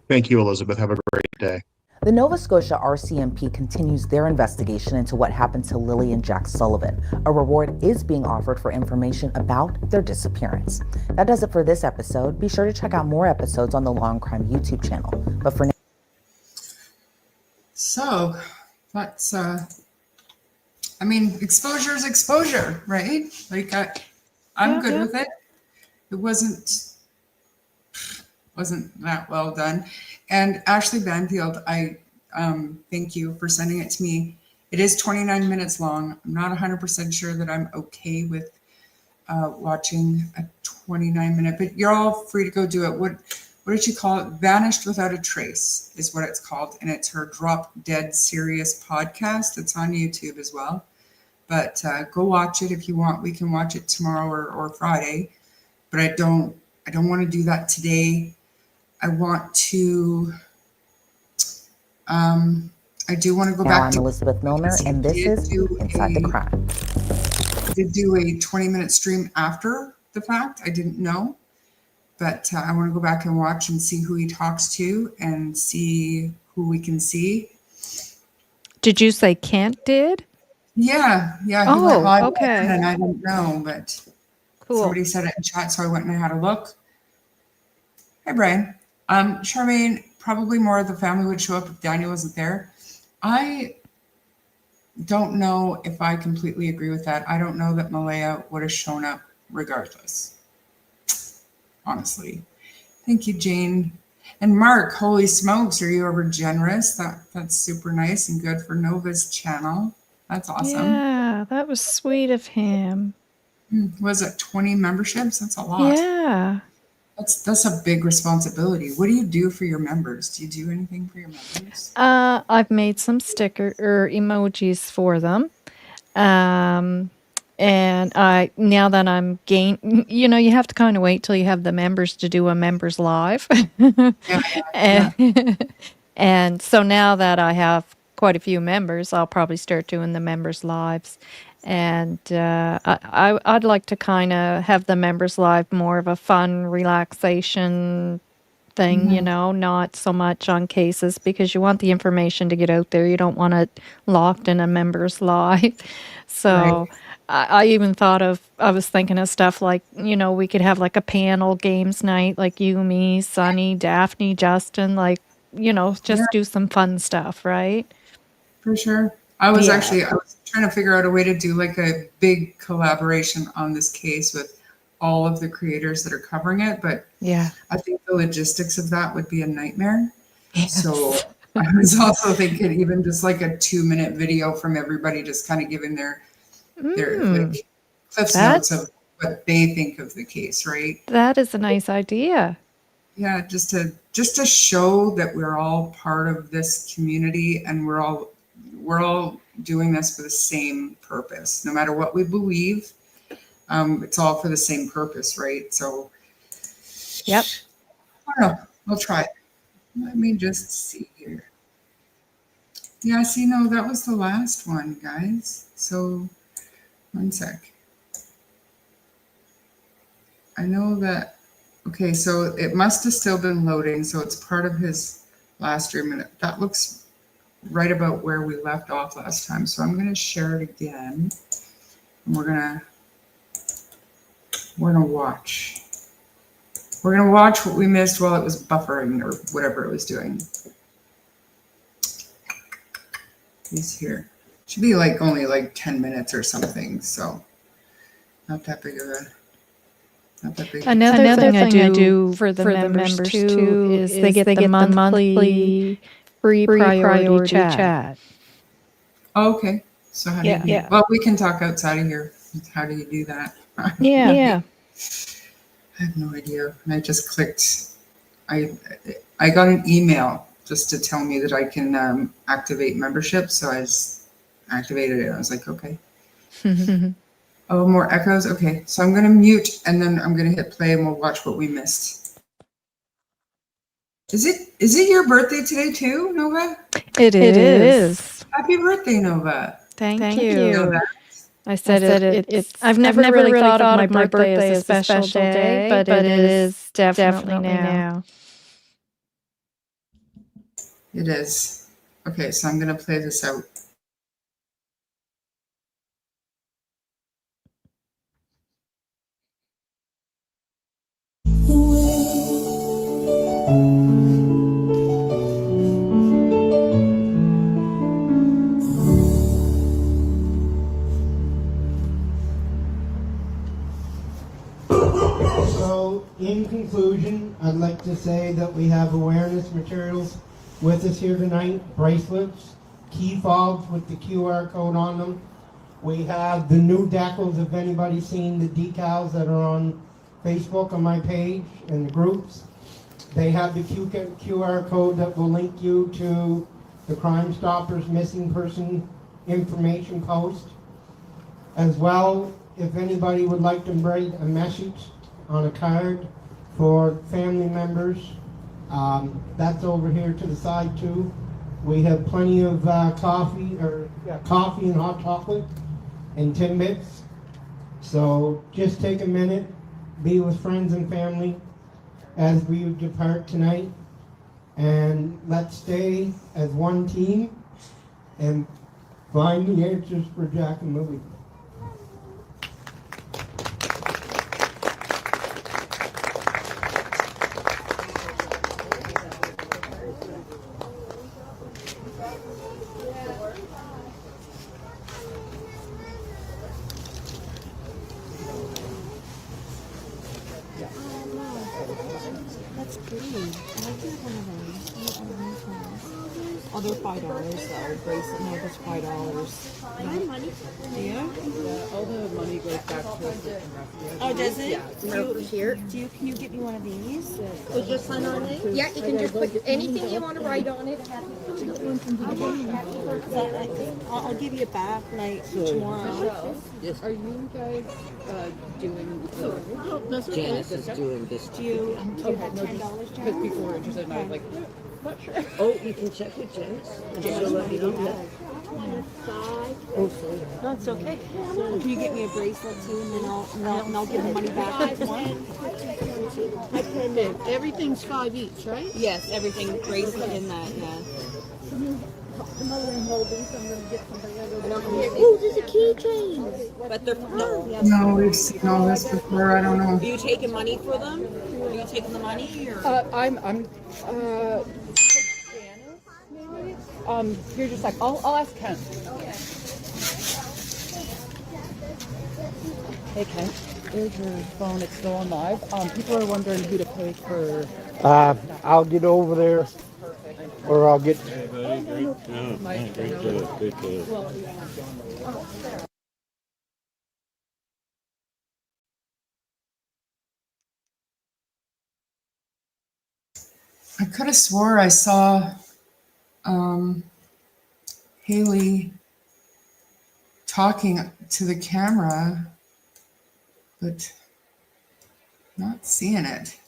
Thank you, Elizabeth. Have a great day. The Nova Scotia RCMP continues their investigation into what happened to Lilly&Jack Sullivan. A reward is being offered for information about their disappearance. That does it for this episode. Be sure to check out more episodes on the Law and Crime YouTube channel. But for now, So that's, exposure is exposure, right? Like I'm good with it. It wasn't that well done. And Ashley Banfield, I thank you for sending it to me. It is 29 minutes long. I'm not 100% sure that I'm okay with watching a 29-minute, but you're all free to go do it. What did you call it? Vanished Without a Trace is what it's called. And it's her Drop Dead Serious podcast. It's on YouTube as well. But go watch it if you want. We can watch it tomorrow or Friday. But I don't want to do that today. I want to, I do want to go back to— I'm Elizabeth Milner, and this is Inside the Crime. I did do a 20-minute stream after the fact. I didn't know, but I want to go back and watch and see who he talks to and see who we can see. Did you say Kent did? Yeah. He went live again, and I didn't know, but cool. Somebody said it in chat, so I went and I had a look. Hi, Brian. Charmaine, probably more of the family would show up if Daniel wasn't there. I don't know if I completely agree with that. I don't know that Malaya would have shown up regardless. Honestly. Thank you, Jane. And Mark, holy smokes, are you ever generous? That's super nice and good for Novah's channel. That's awesome. Yeah, that was sweet of him. Was it 20 memberships? That's a lot. Yeah. That's a big responsibility. What do you do for your members? Do you do anything for your members? I've made some sticker or emojis for them. And now that I'm you have to kind of wait till you have the members to do a members live. And so now that I have quite a few members, I'll probably start doing the members lives. And I'd like to kind of have the members live more of a fun relaxation thing, not so much on cases, because you want the information to get out there. You don't want it locked in a members live. So I even I was thinking of stuff like, we could have like a panel games night, like you, me, Sunny, Daphne, Justin, just do some fun stuff, right? For sure. I was trying to figure out a way to do like a big collaboration on this case with all of the creators that are covering it. But yeah, I think the logistics of that would be a nightmare. Yes. So I was also thinking even just like a 2-minute video from everybody just kind of giving their like cliff notes of what they think of the case, right? That is a nice idea. Yeah, just to show that we're all part of this community and we're all doing this for the same purpose. No matter what we believe, it's all for the same purpose, right? So, yep. I don't know. We'll try it. Let me just see here. Yeah, see, no, that was the last one, guys. So, one sec. I know that. Okay, so it must have still been loading. So it's part of his last stream. And that looks right about where we left off last time. So I'm going to share it again. And we're gonna watch. We're gonna watch what we missed while it was buffering or whatever it was doing. He's here. Should be like only like 10 minutes or something. So not that big of a. Another thing I do for the members too is they get the monthly free priority chat. Oh, okay. So how do you? Yeah. Well, we can talk outside of here. How do you do that? Yeah. I have no idea. I just clicked. I got an email just to tell me that I can activate membership. So I just activated it. I was like, okay. Oh, more echoes. Okay, so I'm gonna mute and then I'm gonna hit play and we'll watch what we missed. Is it your birthday today too, Novah? It is. Happy birthday, Novah. Thank You know you. that. I said it's. I've never really thought of my birthday as a special day, but it is definitely now. It is. Okay, so I'm gonna play this out. So, in conclusion, I'd like to say that we have awareness materials with us here tonight, bracelets, key fobs with the QR code on them. We have the new decals, if anybody's seen the decals that are on Facebook on my page and the groups. They have the QR code that will link you to the Crime Stoppers missing person information post. As well, if anybody would like to write a message on a card for family members, that's over here to the side too. We have plenty of coffee and hot chocolate and Timbits. So just take a minute, be with friends and family as we depart tonight, and let's stay as one team and find the answers for Jack and Lily. That's pretty. I like one of those. Oh, they're $5 though. Bracelet, no, that's $5. I have money. Do you? Yeah, all the money goes back to the Oh, does it? Here. Can you get me one of these? Put your son on it. Yeah, you can just put anything you want to write on it. I'll give you a bath night tomorrow. Are you guys doing Janice is doing this. Do you have $10, Jack? because people were interested and I was like, not sure. Oh, you can check with Janice. And she'll let me know that. Oh, sorry. No, it's okay. Can you get me a bracelet too, and then I'll give the money back if you want? Everything's $5 each, right? Yes, everything bracelet in that. Yeah. Oh, there's a keychain. But they're no. No, we've seen all this before. I don't know. Are you taking money for them? Are you taking the money or? Here's just like I'll ask Ken. Hey Ken, is your phone? It's still on live. People are wondering who to pay for. I'll get over there, or I'll get. Hey, buddy, great job. Man, great job. Great job. I could have swore I saw Haley talking to the camera, but not seeing it.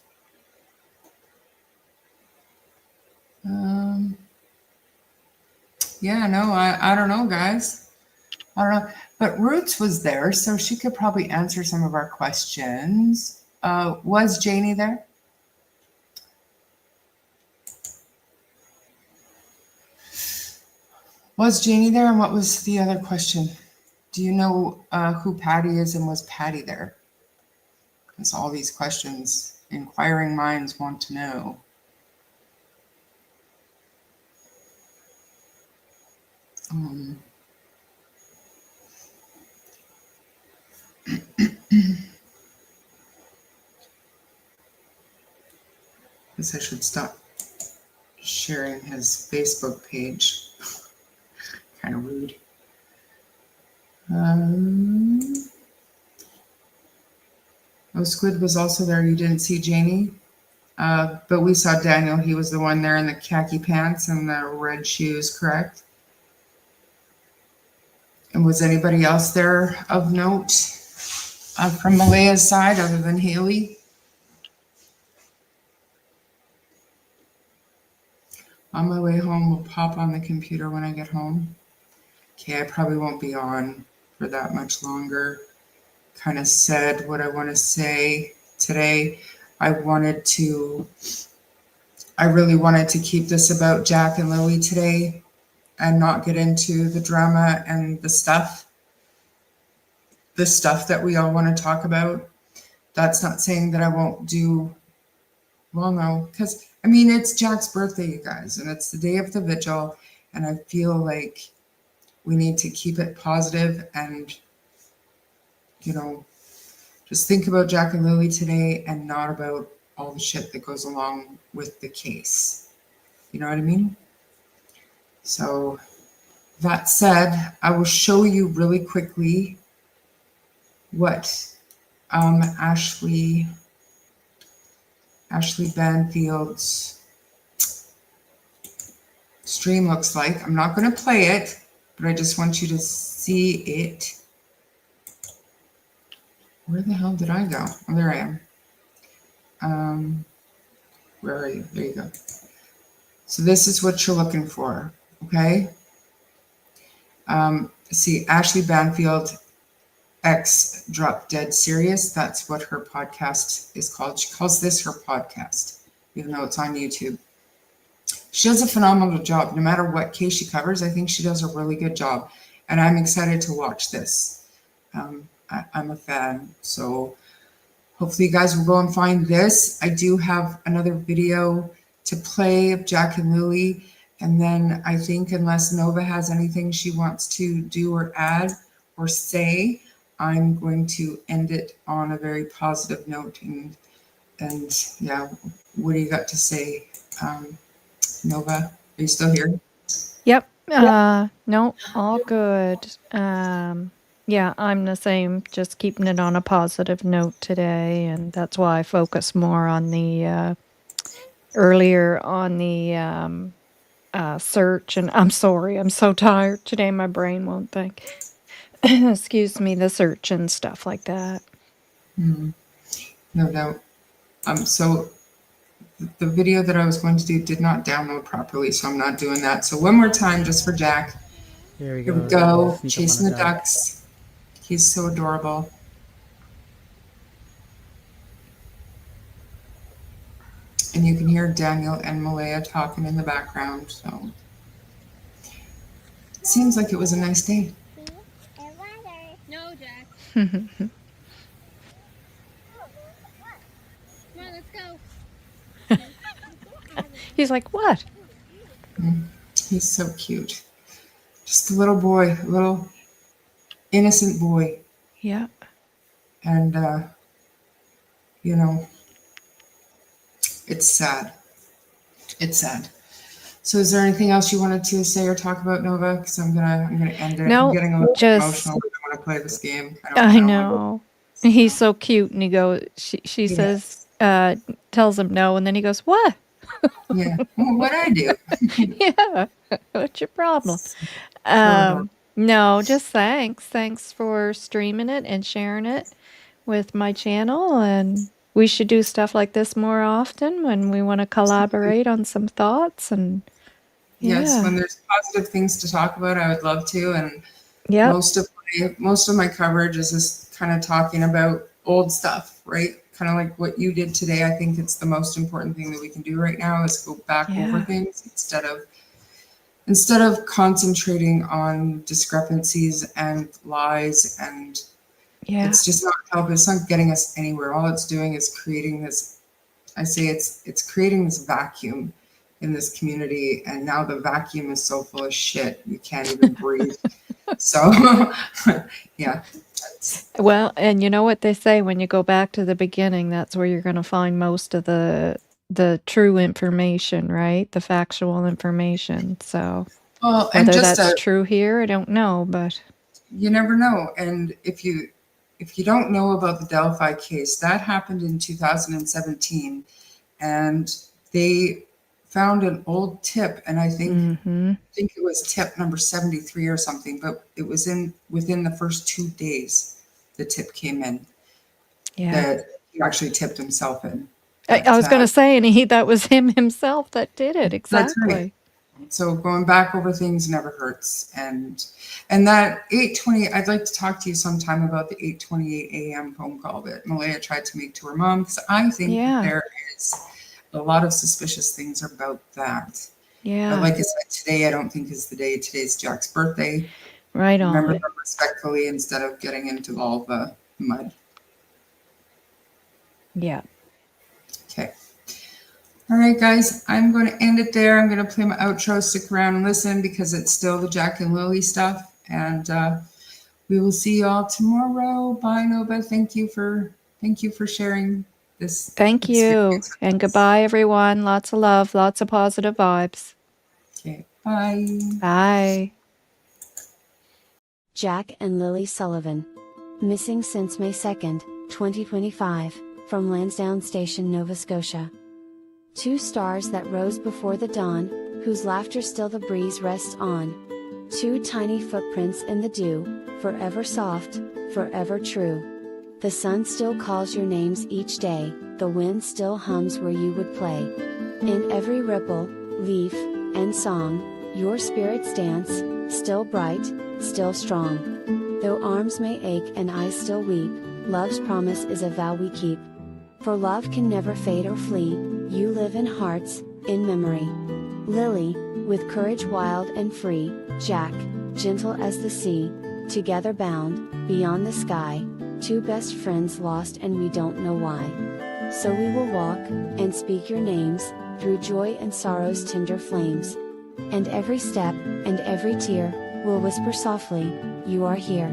Yeah, no, I don't know, guys. I don't know. But Roots was there, so she could probably answer some of our questions. Was Janie there? Was Janie there, and what was the other question? Do you know who Patty is, and was Patty there? Because all these questions, inquiring minds want to know. Guess I should stop sharing his Facebook page. Kind of rude. Oh, Squid was also there. You didn't see Janie, but we saw Daniel. He was the one there in the khaki pants and the red shoes, correct? And was anybody else there of note from Malaya's side other than Haley? On my way home, we'll pop on the computer when I get home. Okay, I probably won't be on for that much longer. Kind of said what I want to say today. I really wanted to keep this about Jack and Lily today and not get into the drama and the stuff that we all want to talk about. That's not saying that I won't do, well, no, because I mean, it's Jack's birthday, you guys, and it's the day of the vigil, and I feel like we need to keep it positive and, you know, just think about Jack and Lily today and not about all the shit that goes along with the case. You know what I mean? So that said, I will show you really quickly what Ashley Banfield's stream looks like. I'm not going to play it, but I just want you to see it. Where the hell did I go? Oh, there I am. Where are you? There you go. So this is what you're looking for, okay? See, Ashley Banfield X Drop Dead Serious. That's what her podcast is called. She calls this her podcast, even though it's on YouTube. She does a phenomenal job. No matter what case she covers, I think she does a really good job. And I'm excited to watch this. I'm a fan. So hopefully you guys will go and find this. I do have another video to play of Jack and Lily. And then I think unless Novah has anything she wants to do or add or say, I'm going to end it on a very positive note. And yeah, what do you got to say, Novah? Are you still here? Yep. No, all good. Yeah, I'm the same, just keeping it on a positive note today, and that's why I focus more on the earlier on the search. And I'm sorry, I'm so tired today, my brain won't think. Excuse me, the search and stuff like that. No doubt. So the video that I was going to do did not download properly, so I'm not doing that. So one more time, just for Jack. Here we Here go. we go, Sneak up chasing on the a duck. ducks. He's so adorable. And you can hear Daniel and Malaya talking in the background, so it seems like it was a nice day. No, Jack. Come on, let's go. He's like, what? He's so cute. Just a little boy, a little innocent boy. Yeah. And, you know, it's sad. It's sad. So is there anything else you wanted to say or talk about, Novah? Because I'm gonna end it. No, I'm getting a little just- emotional. I want to play this game. I know. He's so cute, and he goes. She Yeah. says, tells him no, and then he goes, "What?" Yeah. Well, what'd I do? Yeah. What's your problem? No, just thanks. Thanks for streaming it and sharing it with my channel. And we should do stuff like this more often when we want to collaborate on some thoughts. And Yes, yeah. when there's positive things to talk about, I would love to. And Yep. most of my coverage is just kind of talking about old stuff, right? Kind of like what you did today. I think it's the most important thing that we can do right now is go back over Yeah. things instead of concentrating on discrepancies and lies, and Yeah. it's just not helping. It's not getting us anywhere. All it's doing is creating this, I say it's creating this vacuum in this community, and now the vacuum is so full of shit you can't even breathe. So yeah. Well, and you know what they say, when you go back to the beginning, that's where you're going to find most of the true information, right? The factual information. So Well, and whether just that's true here, I don't know, but you never know. And if you don't know about the Delphi case, that happened in 2017, and they found an old tip, and I think it was tip number 73 or something, but it was within the first 2 days the tip came in. Yeah. That he actually tipped himself in. I was going to say, and that was him himself that did it. Exactly. That's right. So going back over things never hurts. And that 8:20, I'd like to talk to you sometime about the 8:28 a.m. phone call that Malaya tried to make to her mom, because I think that there is a lot of suspicious things about that. Yeah. But like I said, today I don't think is the day. Today's Jack's birthday. Right on. Remember them respectfully instead of getting into all the mud. Yeah. Okay. All right, guys, I'm going to end it there. I'm going to play my outro. Stick around and listen, because it's still the Jack and Lily stuff. And we will see you all tomorrow. Bye, Novah. Thank you for sharing this. Thank you. And goodbye, everyone. Lots of love, lots of positive vibes. Okay. Bye. Bye. Jack and Lily Sullivan. Missing since May 2nd, 2025, from Lansdowne Station, Nova Scotia. Two stars that rose before the dawn, whose laughter still the breeze rests on. Two tiny footprints in the dew, forever soft, forever true. The sun still calls your names each day, the wind still hums where you would play. In every ripple, leaf, and song, your spirits dance, still bright, still strong. Though arms may ache and eyes still weep, love's promise is a vow we keep. For love can never fade or flee, you live in hearts, in memory. Lily, with courage wild and free, Jack, gentle as the sea, together bound, beyond the sky, two best friends lost and we don't know why. So we will walk, and speak your names, through joy and sorrow's tender flames. And every step, and every tear, will whisper softly, you are here.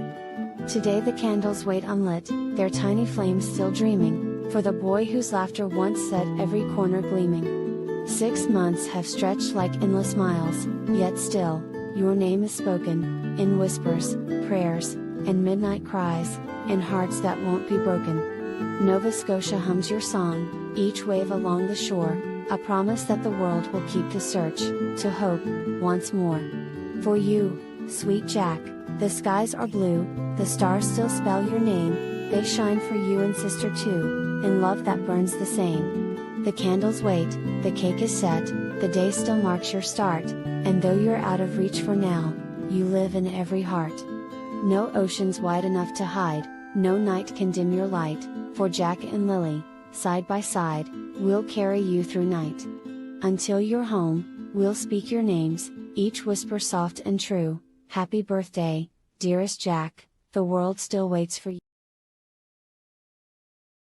Today the candles wait unlit, their tiny flames still dreaming, for the boy whose laughter once set every corner gleaming. 6 months have stretched like endless miles, yet still, your name is spoken, in whispers, prayers, and midnight cries, in hearts that won't be broken. Nova Scotia hums your song, each wave along the shore, a promise that the world will keep to search, to hope, once more. For you, sweet Jack, the skies are blue, the stars still spell your name, they shine for you and sister too, in love that burns the same. The candles wait, the cake is set, the day still marks your start, and though you're out of reach for now, you live in every heart. No ocean's wide enough to hide, no night can dim your light, for Jack and Lily, side by side, we'll carry you through night. Until you're home, we'll speak your names, each whisper soft and true. Happy birthday, dearest Jack, the world still waits for you.